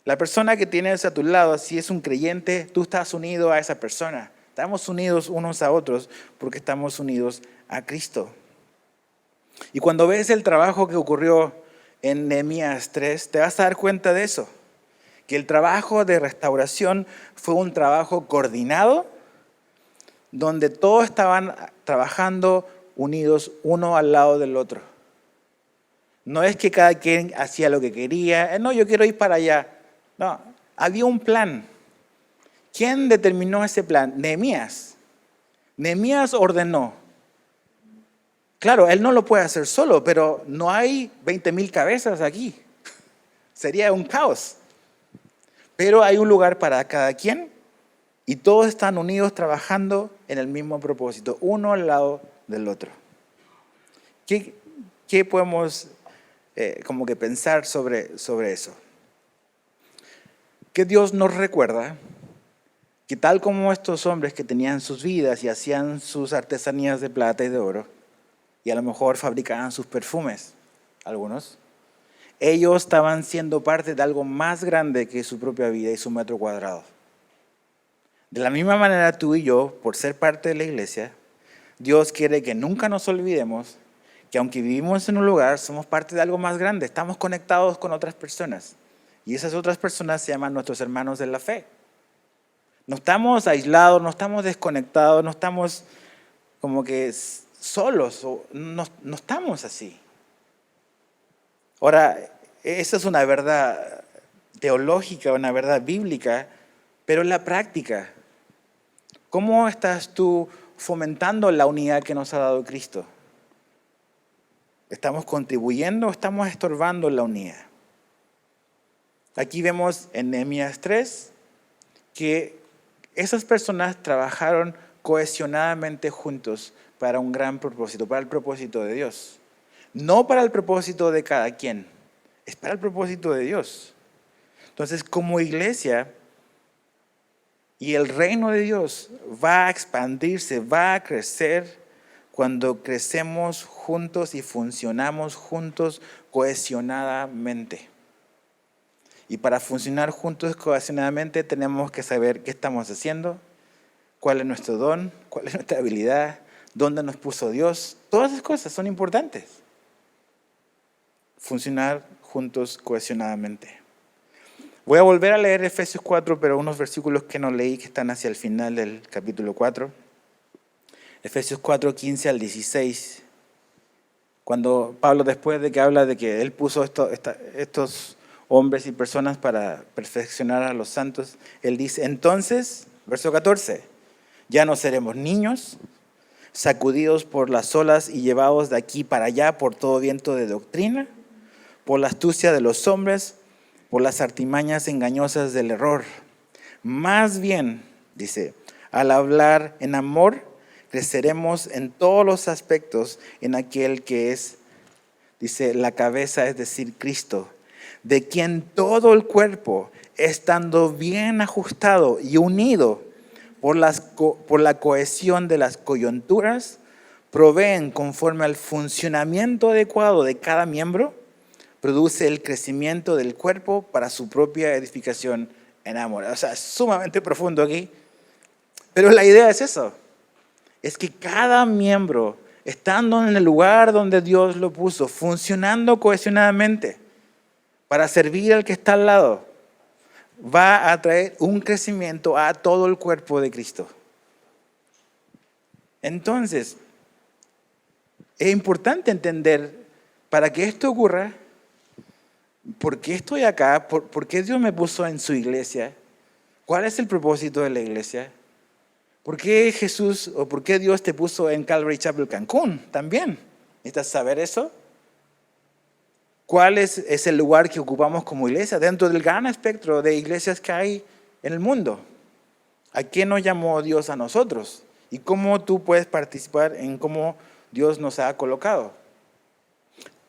A: La persona que tienes a tu lado, si es un creyente, tú estás unido a esa persona. Estamos unidos unos a otros porque estamos unidos a Cristo. Y cuando ves el trabajo que ocurrió en Nehemías 3, te vas a dar cuenta de eso. Que el trabajo de restauración fue un trabajo coordinado, donde todos estaban trabajando unidos uno al lado del otro. No es que cada quien hacía lo que quería, no, yo quiero ir para allá. No, había un plan. ¿Quién determinó ese plan? Nehemías. Nehemías ordenó. Claro, él no lo puede hacer solo, pero no hay 20,000 cabezas aquí. Sería un caos. Pero hay un lugar para cada quien y todos están unidos trabajando en el mismo propósito, uno al lado del otro. ¿Qué podemos como que pensar sobre eso? Que Dios nos recuerda que tal como estos hombres que tenían sus vidas y hacían sus artesanías de plata y de oro, y a lo mejor fabricaban sus perfumes, algunos, ellos estaban siendo parte de algo más grande que su propia vida y su metro cuadrado. De la misma manera tú y yo, por ser parte de la iglesia, Dios quiere que nunca nos olvidemos que aunque vivimos en un lugar, somos parte de algo más grande, estamos conectados con otras personas. Y esas otras personas se llaman nuestros hermanos de la fe. No estamos aislados, no estamos desconectados, no estamos como que solos, no estamos así. Ahora, esa es una verdad teológica, una verdad bíblica, pero en la práctica, ¿cómo estás tú fomentando la unidad que nos ha dado Cristo? ¿Estamos contribuyendo o estamos estorbando la unidad? Aquí vemos en Nehemías 3 que esas personas trabajaron cohesionadamente juntos para un gran propósito, para el propósito de Dios. No para el propósito de cada quien, es para el propósito de Dios. Entonces, como iglesia, y el reino de Dios va a expandirse, va a crecer cuando crecemos juntos y funcionamos juntos cohesionadamente. Y para funcionar juntos cohesionadamente tenemos que saber qué estamos haciendo, cuál es nuestro don, cuál es nuestra habilidad, dónde nos puso Dios. Todas esas cosas son importantes. Funcionar juntos cohesionadamente. Voy a volver a leer Efesios 4, pero unos versículos que no leí que están hacia el final del capítulo 4. Efesios 4, 15 al 16. Cuando Pablo, después de que habla de que él puso estos hombres y personas para perfeccionar a los santos, él dice, entonces, verso 14, ya no seremos niños, sacudidos por las olas y llevados de aquí para allá por todo viento de doctrina, por la astucia de los hombres, por las artimañas engañosas del error. Más bien, dice, al hablar en amor, creceremos en todos los aspectos en aquel que es, dice, la cabeza, es decir, Cristo, de quien todo el cuerpo, estando bien ajustado y unido por la cohesión de las coyunturas, proveen conforme al funcionamiento adecuado de cada miembro, produce el crecimiento del cuerpo para su propia edificación en amor. O sea, es sumamente profundo aquí. Pero la idea es eso. Es que cada miembro, estando en el lugar donde Dios lo puso, funcionando cohesionadamente para servir al que está al lado, va a traer un crecimiento a todo el cuerpo de Cristo. Entonces, es importante entender, para que esto ocurra, ¿por qué estoy acá? ¿Por qué Dios me puso en su iglesia? ¿Cuál es el propósito de la iglesia? ¿Por qué Jesús o por qué Dios te puso en Calvary Chapel Cancún también? ¿Necesitas saber eso? ¿Cuál es el lugar que ocupamos como iglesia dentro del gran espectro de iglesias que hay en el mundo? ¿A qué nos llamó Dios a nosotros? ¿Y cómo tú puedes participar en cómo Dios nos ha colocado?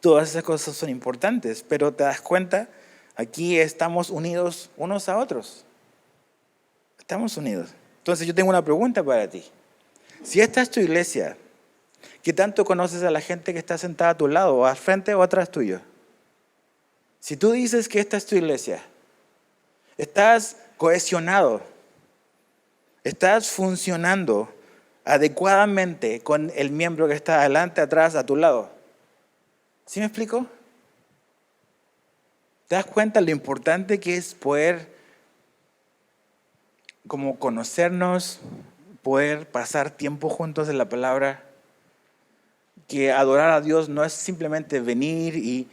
A: Todas esas cosas son importantes, pero te das cuenta, aquí estamos unidos unos a otros. Estamos unidos. Entonces yo tengo una pregunta para ti. Si esta es tu iglesia, ¿qué tanto conoces a la gente que está sentada a tu lado, o al frente o atrás tuyo? Si tú dices que esta es tu iglesia, estás cohesionado, estás funcionando adecuadamente con el miembro que está adelante, atrás, a tu lado. ¿Sí me explico? ¿Te das cuenta lo importante que es poder como conocernos, poder pasar tiempo juntos en la palabra? Que adorar a Dios no es simplemente venir y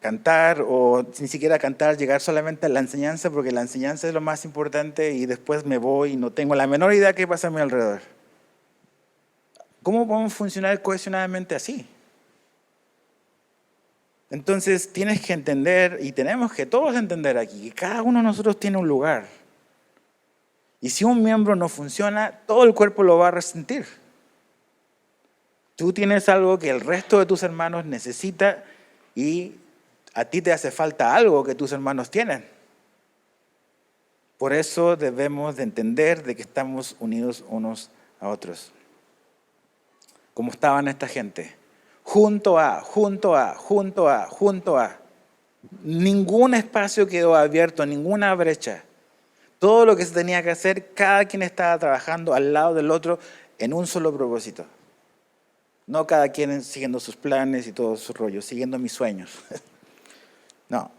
A: cantar, o ni siquiera cantar, llegar solamente a la enseñanza, porque la enseñanza es lo más importante y después me voy y no tengo la menor idea de qué pasa a mi alrededor. ¿Cómo podemos funcionar cohesionadamente así? Entonces tienes que entender, y tenemos que todos entender aquí, que cada uno de nosotros tiene un lugar. Y si un miembro no funciona, todo el cuerpo lo va a resentir. Tú tienes algo que el resto de tus hermanos necesita y a ti te hace falta algo que tus hermanos tienen. Por eso debemos de entender de que estamos unidos unos a otros. Como estaban esta gente. Junto a. Ningún espacio quedó abierto, ninguna brecha. Todo lo que se tenía que hacer, cada quien estaba trabajando al lado del otro en un solo propósito. No cada quien siguiendo sus planes y todo su rollo, siguiendo mis sueños. No.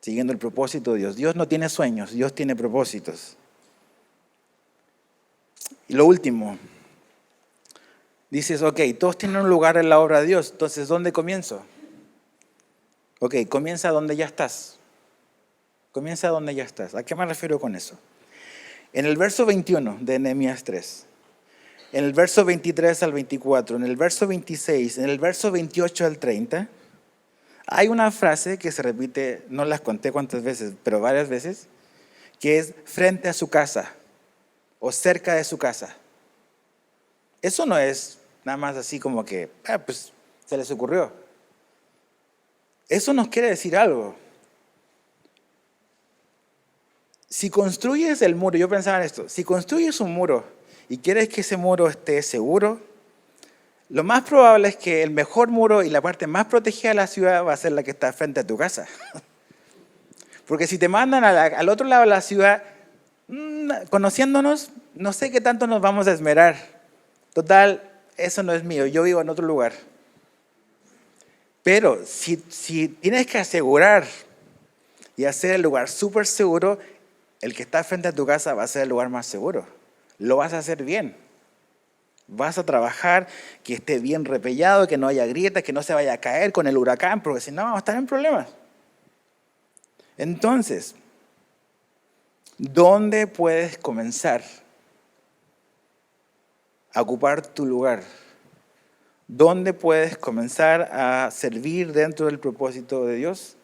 A: Siguiendo el propósito de Dios. Dios no tiene sueños, Dios tiene propósitos. Y lo último. Dices, ok, todos tienen un lugar en la obra de Dios, entonces, ¿dónde comienzo? Ok, comienza donde ya estás. Comienza donde ya estás. ¿A qué me refiero con eso? En el verso 21 de Nehemías 3, en el verso 23 al 24, en el verso 26, en el verso 28 al 30, hay una frase que se repite, no las conté cuántas veces, pero varias veces, que es frente a su casa o cerca de su casa. Eso no es nada más así como que, pues se les ocurrió. Eso nos quiere decir algo. Si construyes el muro, yo pensaba en esto, si construyes un muro y quieres que ese muro esté seguro, lo más probable es que el mejor muro y la parte más protegida de la ciudad va a ser la que está frente a tu casa. Porque si te mandan al otro lado de la ciudad, conociéndonos, no sé qué tanto nos vamos a esmerar. Total, eso no es mío, yo vivo en otro lugar. Pero si tienes que asegurar y hacer el lugar súper seguro, el que está frente a tu casa va a ser el lugar más seguro. Lo vas a hacer bien. Vas a trabajar que esté bien repellado, que no haya grietas, que no se vaya a caer con el huracán, porque si no vamos a estar en problemas. Entonces, ¿dónde puedes comenzar a ocupar tu lugar? ¿Dónde puedes comenzar a servir dentro del propósito de Dios?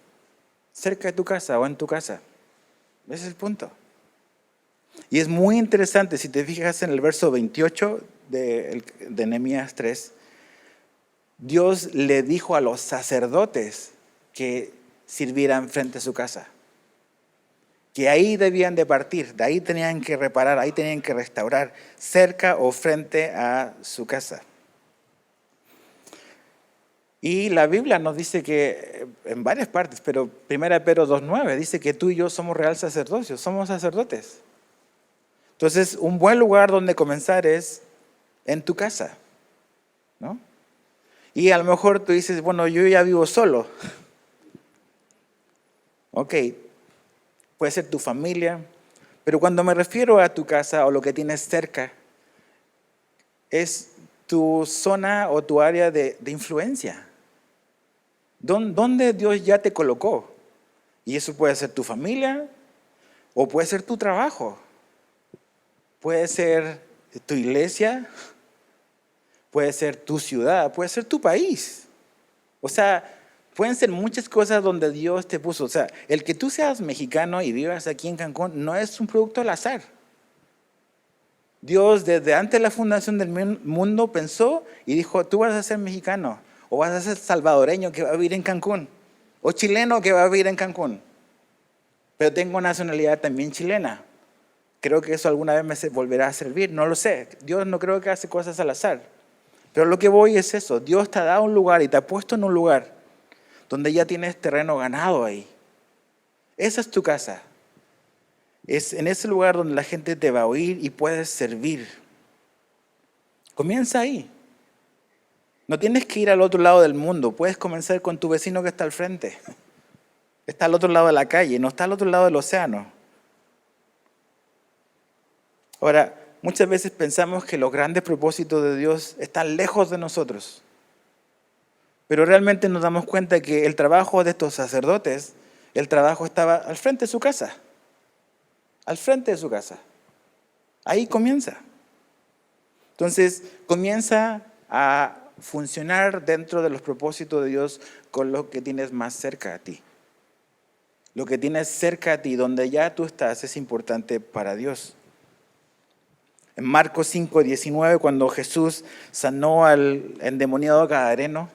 A: Cerca de tu casa o en tu casa. Ese es el punto. Y es muy interesante, si te fijas en el verso 28 de Nehemías 3, Dios le dijo a los sacerdotes que sirvieran frente a su casa. Que ahí debían de partir, de ahí tenían que reparar, ahí tenían que restaurar, cerca o frente a su casa. Y la Biblia nos dice que, en varias partes, pero 1 Pedro 2:9 dice que tú y yo somos real sacerdocio, somos sacerdotes. Entonces, un buen lugar donde comenzar es en tu casa, ¿no? Y a lo mejor tú dices, bueno, yo ya vivo solo. Ok, puede ser tu familia, pero cuando me refiero a tu casa o lo que tienes cerca, es tu zona o tu área de influencia. ¿Dónde Dios ya te colocó? Y eso puede ser tu familia o puede ser tu trabajo. Puede ser tu iglesia, puede ser tu ciudad, puede ser tu país. O sea, pueden ser muchas cosas donde Dios te puso. O sea, el que tú seas mexicano y vivas aquí en Cancún no es un producto al azar. Dios desde antes de la fundación del mundo pensó y dijo, tú vas a ser mexicano, o vas a ser salvadoreño que va a vivir en Cancún, o chileno que va a vivir en Cancún. Pero tengo nacionalidad también chilena. Creo que eso alguna vez me volverá a servir, no lo sé. Dios no creo que hace cosas al azar. Pero lo que voy es eso, Dios te ha dado un lugar y te ha puesto en un lugar donde ya tienes terreno ganado ahí. Esa es tu casa. Es en ese lugar donde la gente te va a oír y puedes servir. Comienza ahí. No tienes que ir al otro lado del mundo, puedes comenzar con tu vecino que está al frente. Está al otro lado de la calle, no está al otro lado del océano. Ahora, muchas veces pensamos que los grandes propósitos de Dios están lejos de nosotros. Pero realmente nos damos cuenta que el trabajo de estos sacerdotes, el trabajo estaba al frente de su casa. Al frente de su casa. Ahí comienza. Entonces, comienza a funcionar dentro de los propósitos de Dios con lo que tienes más cerca a ti. Lo que tienes cerca a ti, donde ya tú estás, es importante para Dios. En Marcos 5:19, cuando Jesús sanó al endemoniado gadareno,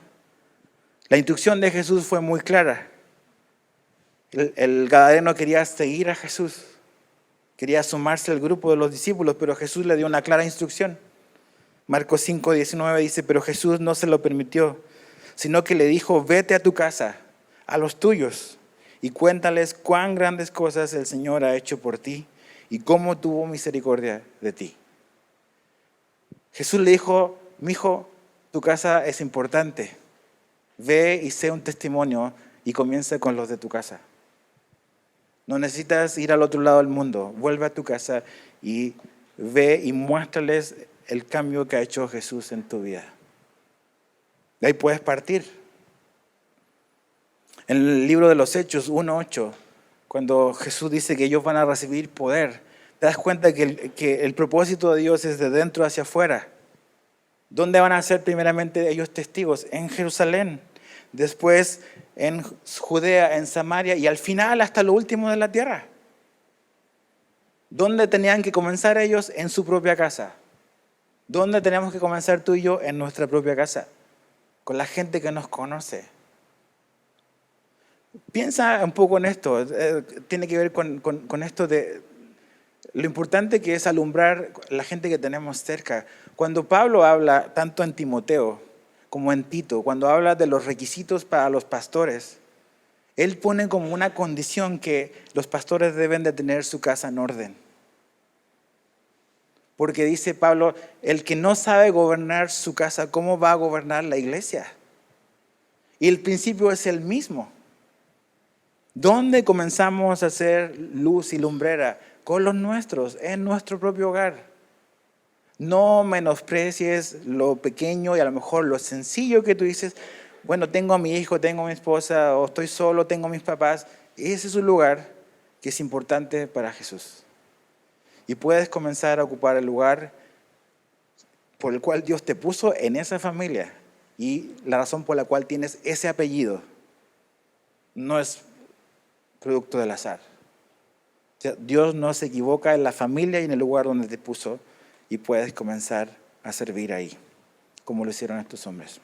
A: la instrucción de Jesús fue muy clara. El gadareno quería seguir a Jesús, quería sumarse al grupo de los discípulos, pero Jesús le dio una clara instrucción. Marcos 5:19 dice, pero Jesús no se lo permitió, sino que le dijo, vete a tu casa, a los tuyos, y cuéntales cuán grandes cosas el Señor ha hecho por ti y cómo tuvo misericordia de ti. Jesús le dijo, mijo, tu casa es importante. Ve y sé un testimonio y comienza con los de tu casa. No necesitas ir al otro lado del mundo. Vuelve a tu casa y ve y muéstrales el cambio que ha hecho Jesús en tu vida. De ahí puedes partir. En el libro de los Hechos 1:8, cuando Jesús dice que ellos van a recibir poder, te das cuenta que el propósito de Dios es de dentro hacia afuera. ¿Dónde van a ser primeramente ellos testigos? En Jerusalén, después en Judea, en Samaria y al final hasta lo último de la tierra. ¿Dónde tenían que comenzar ellos? En su propia casa. ¿Dónde tenemos que comenzar tú y yo? En nuestra propia casa, con la gente que nos conoce. Piensa un poco en esto, tiene que ver con esto de lo importante que es alumbrar la gente que tenemos cerca. Cuando Pablo habla, tanto en Timoteo como en Tito, cuando habla de los requisitos para los pastores, él pone como una condición que los pastores deben de tener su casa en orden. Porque dice Pablo, el que no sabe gobernar su casa, ¿cómo va a gobernar la iglesia? Y el principio es el mismo. ¿Dónde comenzamos a hacer luz y lumbrera? Con los nuestros, en nuestro propio hogar. No menosprecies lo pequeño y a lo mejor lo sencillo que tú dices, bueno, tengo a mi hijo, tengo a mi esposa, o estoy solo, tengo a mis papás. Ese es un lugar que es importante para Jesús. Y puedes comenzar a ocupar el lugar por el cual Dios te puso en esa familia y la razón por la cual tienes ese apellido no es producto del azar. O sea, Dios no se equivoca en la familia y en el lugar donde te puso y puedes comenzar a servir ahí, como lo hicieron estos hombres.